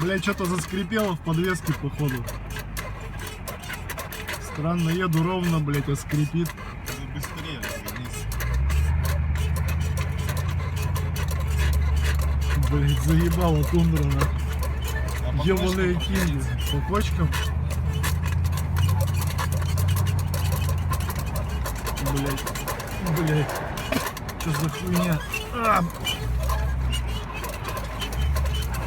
Блять, что-то заскрипело в подвеске, походу. Странно, еду ровно, блять, а скрипит. Быстрее развернись. Блять, заебала тундра, на. А по Ебаные кочкам кинги. По кочкам? Блять. Блять. Что за хуйня? А!